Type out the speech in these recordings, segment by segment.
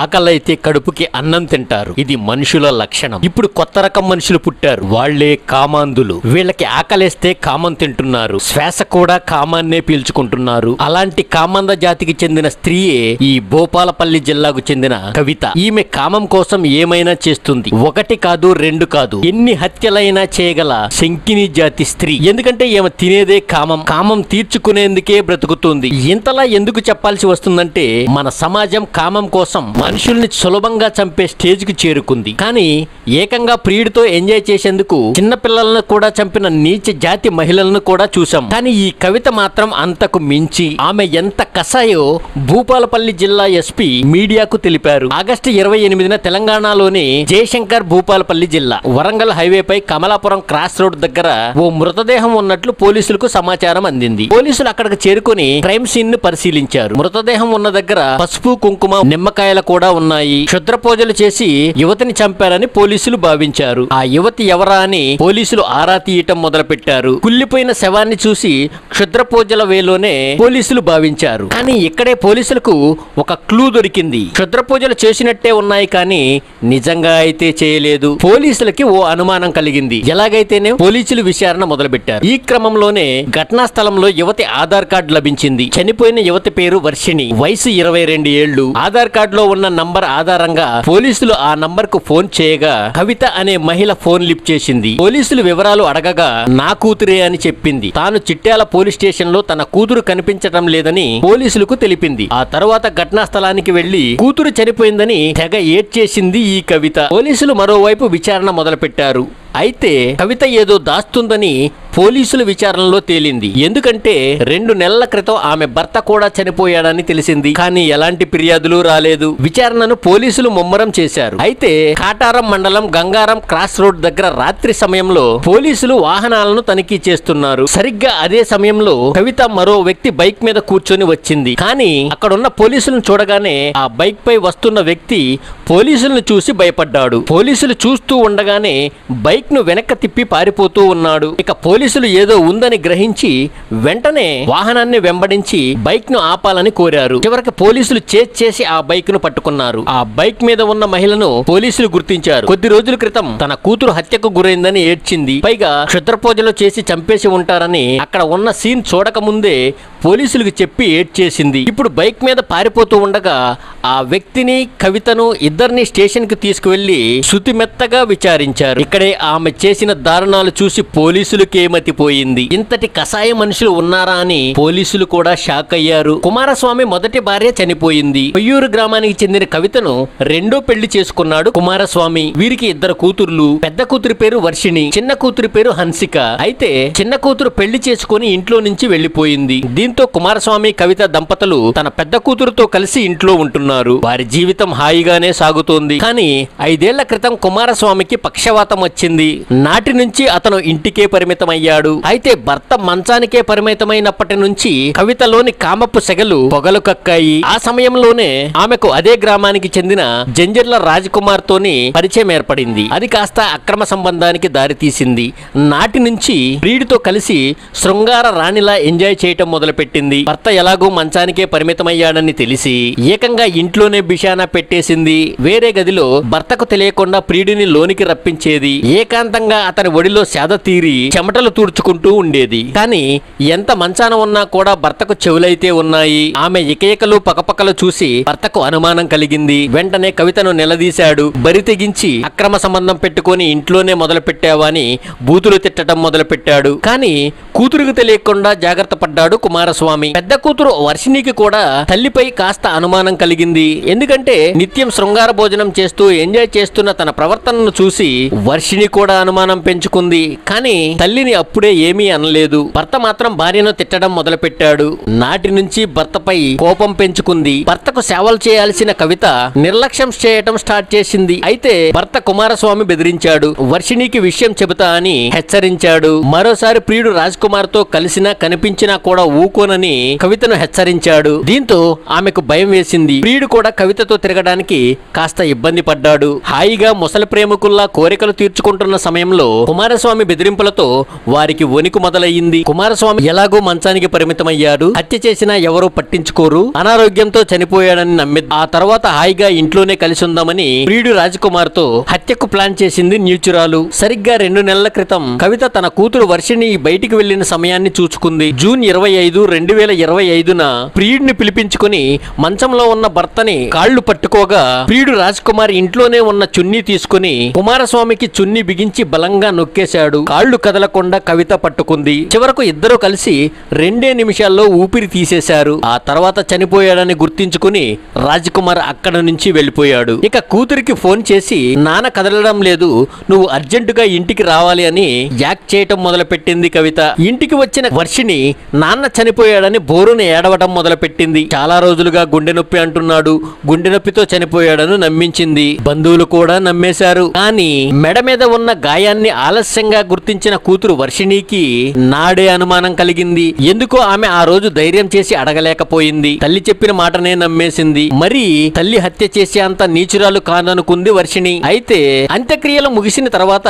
ఆకలైతే కడుపుకి అన్నం తింటారు. ఇది మనుషుల లక్షణం. ఇప్పుడు కొత్త రకం మనుషులు పుట్టారు. వాళ్లే కామాంధులు. వీళ్ళకి ఆకలేస్తే కామం తింటున్నారు. శ్వాస కూడా కామాన్నే పీల్చుకుంటున్నారు. అలాంటి కామంద జాతికి చెందిన స్త్రీయే ఈ భూపాలపల్లి జిల్లాకు చెందిన కవిత. ఈమె కామం కోసం ఏమైనా చేస్తుంది. ఒకటి కాదు, రెండు కాదు, ఎన్ని హత్యలైనా చేయగల శంకిని జాతి స్త్రీ. ఎందుకంటే ఈమె తినేదే కామం. కామం తీర్చుకునేందుకే బ్రతుకుతుంది. ఇంతలా ఎందుకు చెప్పాల్సి వస్తుందంటే మన సమాజం కామం కోసం మనుషుల్ని సులభంగా చంపే స్టేజ్ కి చేరుకుంది. కానీ ఏకంగా ప్రియుడితో ఎంజాయ్ చేసేందుకు చిన్న పిల్లలను కూడా చంపిన నీచ జాతి మహిళలను కూడా చూసాం. కానీ ఈ కవిత మాత్రం అంతకు మించి. ఆమె ఎంత కసాయో భూపాలపల్లి జిల్లా ఎస్పీ మీడియాకు తెలిపారు. ఆగస్టు 28న తెలంగాణలోని జయశంకర్ భూపాలపల్లి జిల్లా వరంగల్ హైవేపై కమలాపురం క్రాస్ రోడ్ దగ్గర ఓ మృతదేహం ఉన్నట్లు పోలీసులకు సమాచారం అందింది. పోలీసులు అక్కడికి చేరుకుని క్రైమ్ సీన్ ను పరిశీలించారు. మృతదేహం ఉన్న దగ్గర పసుపు, కుంకుమ, నిమ్మకాయలు కూడా ఉన్నాయి. క్షుద్ర పూజలు చేసి యువతిని చంపారని పోలీసులు భావించారు. ఆ యువతి ఎవరా అని పోలీసులు ఆరా తీయటం మొదలు పెట్టారు. కుళ్ళిపోయిన శవాన్ని చూసి క్షుద్ర పూజల వేలోనే పోలీసులు భావించారు. కానీ ఇక్కడే పోలీసులకు ఒక క్లూ దొరికింది. క్షుద్ర పూజలు చేసినట్టే ఉన్నాయి, కానీ నిజంగా అయితే చేయలేదు. పోలీసులకి ఓ అనుమానం కలిగింది. ఎలాగైతేనే పోలీసులు విచారణ మొదలుపెట్టారు. ఈ క్రమంలోనే ఘటనా స్థలంలో యువతి ఆధార్ కార్డు లభించింది. చనిపోయిన యువతి పేరు వర్షిణి, వయసు 22 ఏళ్లు. ఆధార్ కార్డులో ఉన్న నంబర్ ఆధారంగా పోలీసులు ఆ నంబర్ కు ఫోన్ చేయగా కవిత అనే మహిళ ఫోన్ లిఫ్ట్ చేసింది. పోలీసులు వివరాలు అడగగా నా కూతురే అని చెప్పింది. తాను చిట్యాల పోలీస్ స్టేషన్ లో తన కూతురు కనిపించటం లేదని పోలీసులకు తెలిపింది. ఆ తర్వాత ఘటనా స్థలానికి వెళ్లి కూతురు చనిపోయిందని తెగ ఏడ్చేసింది ఈ కవిత. పోలీసులు మరోవైపు విచారణ మొదలుపెట్టారు. అయితే కవిత ఏదో దాస్తుందని పోలీసుల విచారణలో తేలింది. ఎందుకంటే 2 నెలల క్రితం ఆమె భర్త కూడా చనిపోయాడని తెలిసింది. కానీ ఎలాంటి ఫిర్యాదులు రాలేదు. విచారణను పోలీసులు ముమ్మరం చేశారు. అయితే కాటారం మండలం గంగారం క్రాస్ రోడ్ దగ్గర రాత్రి సమయంలో పోలీసులు వాహనాలను తనిఖీ చేస్తున్నారు. సరిగ్గా అదే సమయంలో కవిత మరో వ్యక్తి బైక్ మీద కూర్చొని వచ్చింది. కానీ అక్కడున్న పోలీసులను చూడగానే ఆ బైక్ పై వస్తున్న వ్యక్తి పోలీసులను చూసి భయపడ్డాడు. పోలీసులు చూస్తూ ఉండగానే బైక్ ను వెనక్కి తిప్పి పారిపోతూ ఉన్నాడు. ఇక పోలీసులు ఏదో ఉందని గ్రహించి వెంటనే వాహనాన్ని వెంబడించి బైక్ ను ఆపాలని కోరారు. చివరికి పోలీసులు చేసి ఆ బైక్ ను పట్టుకున్నారు. ఆ బైక్ మీద ఉన్న మహిళను పోలీసులు గుర్తించారు. కొద్ది రోజుల క్రితం తన కూతురు హత్యకు గురైందని ఏడ్చింది. పైగా క్షుద్ర పూజలు చేసి చంపేసి ఉంటారని అక్కడ ఉన్న సీన్ చూడక ముందే పోలీసులకు చెప్పి ఏడ్చేసింది. ఇప్పుడు బైక్ మీద పారిపోతూ ఉండగా ఆ వ్యక్తిని, కవితను ఇద్దరిని స్టేషన్ కి తీసుకువెళ్లి శుతిమెత్తగా విచారించారు. ఇక్కడే ఆమె చేసిన దారుణాలు చూసి పోలీసులకే మతిపోయింది. ఇంతటి కసాయ మనుషులు ఉన్నారా అని పోలీసులు కూడా షాక్ అయ్యారు. కుమారస్వామి మొదటి భార్య చనిపోయింది. కొయ్యూరు గ్రామానికి చెందిన కవితను రెండో పెళ్లి చేసుకున్నాడు కుమారస్వామి. వీరికి 2 కూతుర్లు. పెద్ద కూతురి పేరు వర్షిణి, చిన్న కూతురి పేరు హన్సిక. అయితే చిన్న కూతురు పెళ్లి చేసుకుని ఇంట్లో నుంచి వెళ్లిపోయింది. దీంతో కుమారస్వామి, కవిత దంపతులు తన పెద్ద కూతురుతో కలిసి ఇంట్లో ఉంటున్నారు. వారి జీవితం హాయిగానే సాగుతోంది. కానీ 5 ఏళ్ల క్రితం కుమారస్వామికి పక్షవాతం వచ్చింది. నాటి నుంచి అతను ఇంటికే పరిమితమయ్యాడు. అయితే భర్త మంచానికే పరిమితమైనప్పటి నుంచి కవితలోని కామపు సెగలు పొగలు కక్కాయి. ఆ సమయంలోనే ఆమెకు అదే గ్రామానికి చెందిన జంజర్ల రాజకుమార్ తోని పరిచయం ఏర్పడింది. అది కాస్త అక్రమ సంబంధానికి దారితీసింది. నాటి నుంచి ప్రియుడితో కలిసి శృంగార రాణిలా ఎంజాయ్ చేయటం మొదలుపెట్టింది. భర్త ఎలాగో మంచానికే పరిమితమయ్యాడని తెలిసి ఏకంగా ఇంట్లోనే బిషానా పెట్టేసింది. వేరే గదిలో భర్తకు తెలియకుండా ప్రియుడిని లోనికి రప్పించేది. ఏకాంతంగా అతని ఒడిలో సేద తీరి చెమటలు తూర్చుకుంటూ ఉండేది. కానీ ఎంత మంచాన ఉన్నా కూడా భర్తకు చెవులైతే ఉన్నాయి. ఆమె ఇకయికలు పకపకలు చూసి భర్తకు అనుమానం కలిగింది. వెంటనే కవితను నిలదీశాడు. బరి తెగించి అక్రమ సంబంధం పెట్టుకుని ఇంట్లోనే మొదలు పెట్టావా అని బూతులు తిట్టడం మొదలు పెట్టాడు. కానీ కూతురుకు తెలియకుండా జాగ్రత్త పడ్డాడు కుమారస్వామి. పెద్ద కూతురు వర్షిణికి కూడా తల్లిపై కాస్త అనుమానం కలిగింది. ఎందుకంటే నిత్యం శృంగార భోజనం చేస్తూ ఎంజాయ్ చేస్తున్న తన ప్రవర్తనను చూసి వర్షిణి కూడా అనుమానం పెంచుకుంది. కానీ తల్లిని అప్పుడే ఏమీ అనలేదు. భర్త మాత్రం భార్యను తిట్టడం మొదలు పెట్టాడు. నాటి నుంచి భర్తపై కోపం పెంచుకుంది. భర్తకు సేవలు చేయాల్సిన కవిత నిర్లక్ష్యం చేయటం స్టార్ట్ చేసింది. అయితే భర్త కుమారస్వామి బెదిరించాడు. వర్షిణికి విషయం చెబుతా అని హెచ్చరించాడు. మరోసారి ప్రియుడు రాజ్ కుమార్ తో కలిసినా కనిపించినా కూడా ఊకు ముట్టుకోనని కవితను హెచ్చరించాడు. దీంతో ఆమెకు భయం వేసింది. ప్రియుడు కూడా కవితతో తిరగడానికి కాస్త ఇబ్బంది పడ్డాడు. హాయిగా ముసలి ప్రేమికుల్లా కోరికలు తీర్చుకుంటున్న సమయంలో కుమారస్వామి బెదిరింపులతో వారికి వణికు మొదలయ్యింది. కుమారస్వామి ఎలాగో మంచానికి పరిమితమయ్యాడు. హత్య చేసినా ఎవరూ పట్టించుకోరు, అనారోగ్యంతో చనిపోయాడని నమ్మి ఆ తర్వాత హాయిగా ఇంట్లోనే కలిసి ఉందామని ప్రియుడు రాజకుమార్ తో హత్యకు ప్లాన్ చేసింది నీచురాలు. సరిగ్గా 2 నెలల క్రితం కవిత తన కూతురు వర్షిణి బయటికి వెళ్లిన సమయాన్ని చూచుకుంది. జూన్ 25, 2025న ప్రియుడిని పిలిపించుకుని మంచంలో ఉన్న భర్తని కాళ్లు పట్టుకోగా ప్రియుడు రాజకుమార్ ఇంట్లోనే ఉన్న చున్నీ తీసుకుని కుమారస్వామికి చున్నీ బిగించి బలంగా నొక్కేశాడు. కాళ్లు కదలకుండా కవిత పట్టుకుంది. చివరకు ఇద్దరు కలిసి 2 నిమిషాల్లో ఊపిరి తీసేశారు. ఆ తర్వాత చనిపోయాడని గుర్తించుకుని రాజకుమార్ అక్కడ నుంచి వెళ్లిపోయాడు. ఇక కూతురికి ఫోన్ చేసి నాన్న కదలడం లేదు, నువ్వు అర్జెంటుగా ఇంటికి రావాలి అని యాక్ట్ చేయటం మొదలుపెట్టింది కవిత. ఇంటికి వచ్చిన వర్షిణి నాన్న చనిపోయాడని బోరును ఏడవటం మొదలుపెట్టింది. చాలా రోజులుగా గుండె నొప్పి అంటున్నాడు, గుండె నొప్పితో చనిపోయాడని నమ్మించింది. బంధువులు కూడా నమ్మేశారు. కానీ మెడ మీద ఉన్న గాయాన్ని ఆలస్యంగా గుర్తించిన కూతురు వర్షిణికి నాడే అనుమానం కలిగింది. ఎందుకో ఆమె ఆ రోజు ధైర్యం చేసి అడగలేకపోయింది. తల్లి చెప్పిన మాటనే నమ్మేసింది. మరి తల్లి హత్య చేసే అంత నీచురాలు కాదనుకుంది వర్షిణి. అయితే అంత్యక్రియలు ముగిసిన తర్వాత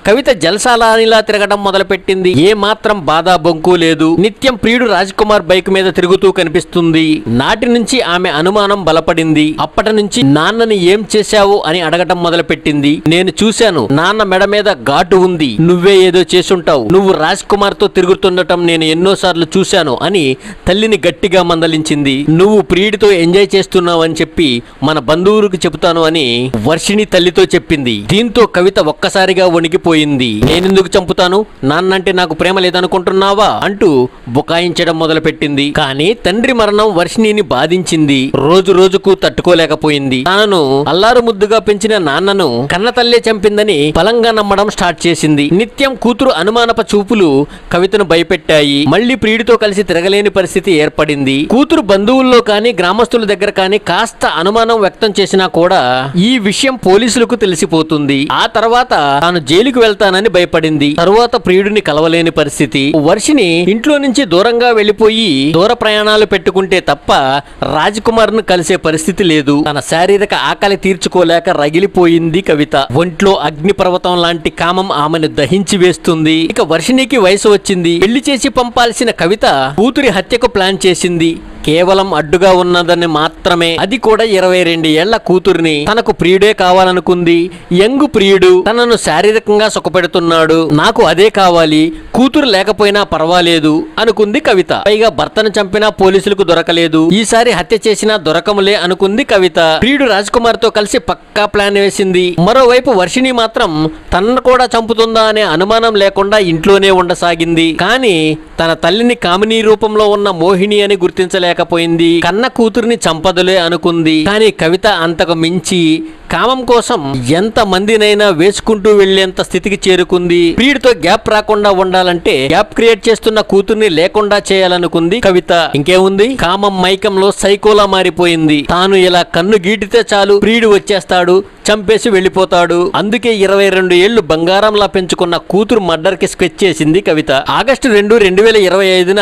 కవిత జల్సాలానిలా తిరగడం మొదలుపెట్టింది. ఏ మాత్రం బాధ బొంకు లేదు. నిత్యం ప్రియుడు రాజ్కుమార్ బైక్ మీద తిరుగుతూ కనిపిస్తుంది. నాటి నుంచి ఆమె అనుమానం బలపడింది. అప్పటి నుంచి నాన్నని ఏం చేశావు అని అడగటం మొదలుపెట్టింది. నేను చూశాను, నాన్న మెడ మీద ఘాటు ఉంది, నువ్వే ఏదో చేసుంటావు, నువ్వు రాజ్కుమార్ తో తిరుగుతుండటం నేను ఎన్నోసార్లు చూశాను అని తల్లిని గట్టిగా మందలించింది. నువ్వు ప్రియుడితో ఎంజాయ్ చేస్తున్నావు అని చెప్పి మన బంధువులకు చెబుతాను అని వర్షిణి తల్లితో చెప్పింది. దీంతో కవిత ఒక్కసారిగా వణికిపోయింది. నేనెందుకు చంపుతాను, నాన్నంటే నాకు ప్రేమ లేదనుకుంటున్నావా అంటూ బుకాయించడం మొదలుపెట్టింది. కానీ తండ్రి మరణం వర్షిణిని బాధించింది. రోజు రోజుకు తట్టుకోలేకపోయింది. తనను అల్లారు ముద్దుగా పెంచిన నాన్నను కన్న తల్లే చంపిందని బలంగా నమ్మడం స్టార్ట్ చేసింది. నిత్యం కూతురు అనుమానప చూపులు కవితను భయపెట్టాయి. మళ్లీ ప్రియుడితో కలిసి తిరగలేని పరిస్థితి ఏర్పడింది. కూతురు బంధువుల్లో కానీ గ్రామస్తుల దగ్గర కానీ కాస్త అనుమానం వ్యక్తం చేసినా కూడా ఈ విషయం పోలీసులకు తెలిసిపోతుంది. ఆ తర్వాత తాను జైలుకు వెళ్తానని భయపడింది. తరువాత ప్రియుడిని కలవలేని పరిస్థితి. వర్షిని ఇంట్లో నుంచి దూరంగా వెళ్లిపోయి దూర ప్రయాణాలు పెట్టుకుంటే తప్ప రాజ్కుమార్ ను కలిసే పరిస్థితి లేదు. తన శారీరక ఆకలి తీర్చుకోలేక రగిలిపోయింది కవిత. ఒంట్లో అగ్నిపర్వతం లాంటి కామం ఆమెను దహించి వేస్తుంది. ఇక వర్షినికి వయసు వచ్చింది. పెళ్లి చేసి పంపాల్సిన కవిత కూతురి హత్యకు ప్లాన్ చేసింది. కేవలం అడ్డుగా ఉన్నదని మాత్రమే. అది కూడా 22 ఏళ్ల కూతురిని. తనకు ప్రియుడే కావాలనుకుంది. యంగు ప్రియుడు తనను శారీరకంగా సుఖపెడుతున్నాడు, నాకు అదే కావాలి, కూతురు లేకపోయినా పర్వాలేదు అనుకుంది కవిత. పైగా భర్తను చంపినా పోలీసులకు దొరకలేదు, ఈసారి హత్య చేసినా దొరకములే అనుకుంది కవిత. ప్రియుడు రాజ్కుమార్ తో కలిసి పక్కా ప్లాన్ వేసింది. మరోవైపు వర్షిణి మాత్రం తనను కూడా చంపుతుందా అనే అనుమానం లేకుండా ఇంట్లోనే ఉండసాగింది. కానీ తన తల్లిని కామినీ రూపంలో ఉన్న మోహిని అని గుర్తించలేకపోయింది. కన్న కూతురిని చంపదులే అనుకుంది. కానీ కవిత అంతకు మించి కామం కోసం ఎంత మందినైనా వేసుకుంటూ వెళ్లేంత స్థితికి చేరుకుంది. ప్రియుడితో గ్యాప్ రాకుండా ఉండాలంటే గ్యాప్ క్రియేట్ చేస్తున్న కూతుర్ని లేకుండా చేయాలనుకుంది కవిత. ఇంకేముంది, కామం మైకంలో సైకోలా మారిపోయింది. తాను ఇలా కన్ను గీటితే చాలు ప్రియుడు వచ్చేస్తాడు, చంపేసి వెళ్లిపోతాడు. అందుకే 22 ఏళ్లు బంగారంలా పెంచుకున్న కూతురు మర్డర్ కి స్కెచ్ చేసింది కవిత. ఆగస్టు 2, 2025న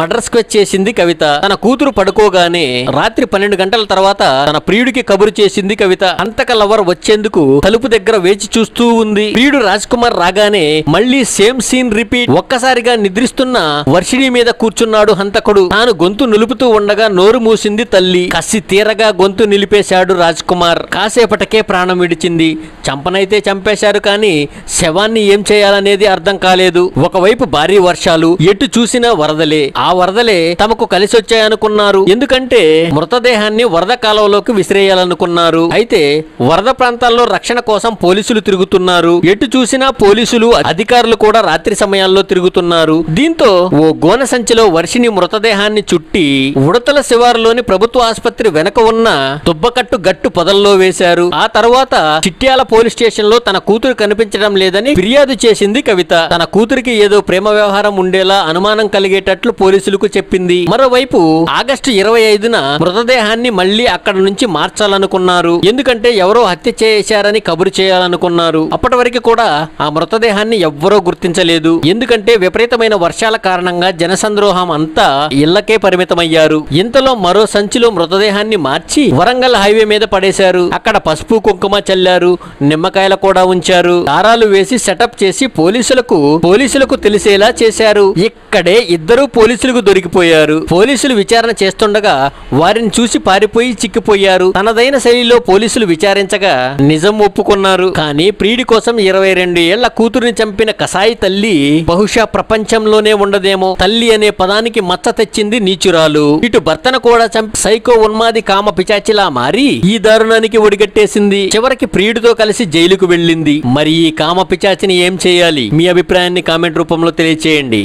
మర్డర్ స్కెచ్ చేసింది కవిత. తన కూతురు పడుకోగానే రాత్రి 12 గంటల తర్వాత తన ప్రియుడికి కబురు చేసింది కవిత. అంతక లవర్ వచ్చేందుకు తలుపు దగ్గర వేచి చూస్తూ ఉంది. ప్రియుడు రాజ్కుమార్ రాగానే మళ్లీ సేమ్ సీన్ రిపీట్. ఒక్కసారిగా నిద్రిస్తున్న వర్షిణి మీద కూర్చున్నాడు హంతకుడు. తాను గొంతు నిలుపుతూ ఉండగా నోరు మూసింది తల్లి. కసి తీరగా గొంతు నిలిపేశాడు రాజ్కుమార్. కాసేపటికే ప్రాణం విడిచింది. చంపనైతే చంపేశారు, కానీ శవాన్ని ఏం చేయాలనేది అర్థం కాలేదు. ఒకవైపు భారీ వర్షాలు, ఎటు చూసినా వరదలే. ఆ వరదలే తమకు కలిసొచ్చాయనుకున్నారు. ఎందుకంటే మృతదేహాన్ని వరద కాలువలోకి విసిరేయాలనుకున్నారు. అయితే వరద ప్రాంతాల్లో రక్షణ కోసం పోలీసులు తిరుగుతున్నారు. ఎటు చూసినా పోలీసులు, అధికారులు కూడా రాత్రి సమయాల్లో తిరుగుతున్నారు. దీంతో ఓ గోన సంచిలో వర్షిని మృతదేహాన్ని చుట్టి ఉడతల శివారులోని ప్రభుత్వ ఆసుపత్రి వెనక ఉన్న దుబ్బకట్టు గట్టు పొదల్లో వేశారు. ఆ తర్వాత చిట్యాల పోలీస్ స్టేషన్ లో తన కూతురు కనిపించడం లేదని ఫిర్యాదు చేసింది కవిత. తన కూతురికి ఏదో ప్రేమ వ్యవహారం ఉండేలా అనుమానం కలిగేటట్లు పోలీసులకు చెప్పింది. మరోవైపు ఆగస్టు 25న మృతదేహాన్ని మళ్లీ అక్కడ నుంచి మార్చాలనుకున్నారు. ఎందుకంటే ఎవరో హత్య చేశారని కబురు చేయాలనుకున్నారు. అప్పటి వరకు కూడా ఆ మృతదేహాన్ని ఎవ్వరూ గుర్తించలేదు. ఎందుకంటే విపరీతమైన వర్షాల కారణంగా జనసంద్రోహం అంతా ఇళ్లకే పరిమితమయ్యారు. ఇంతలో మరో సంచిలో మృతదేహాన్ని మార్చి వరంగల్ హైవే మీద పడేశారు. అక్కడ పసుపు కుంకుమ చల్లారు, నిమ్మకాయలు కూడా ఉంచారు. దారాలు వేసి సెటప్ చేసి పోలీసులకు తెలిసేలా చేశారు. ఇక్కడే ఇద్దరు పోలీసులకు దొరికిపోయారు. పోలీసులు విచారణ చేస్తుండగా వారిని చూసి పారిపోయి చిక్కిపోయారు. తనదైన శైలిలో పోలీసులు విచారించగా నిజం ఒప్పుకున్నారు. కానీ ప్రియుడి కోసం 22 ఏళ్ల కూతురిని చంపిన కసాయి తల్లి బహుశా ప్రపంచంలోనే ఉండదేమో. తల్లి అనే పదానికి మచ్చ తెచ్చింది నీచురాలు. ఇటు భర్తను కూడా చంపి సైకో ఉన్మాది కామ పిచాచిలా మారి ఈ దారుణానికి ఒడిగట్టేసింది. చివరికి ప్రియుడితో కలిసి జైలుకు వెళ్ళింది. మరి ఈ కామ పిచాచిని ఏం చేయాలి? మీ అభిప్రాయాన్ని కామెంట్ రూపంలో తెలియచేయండి.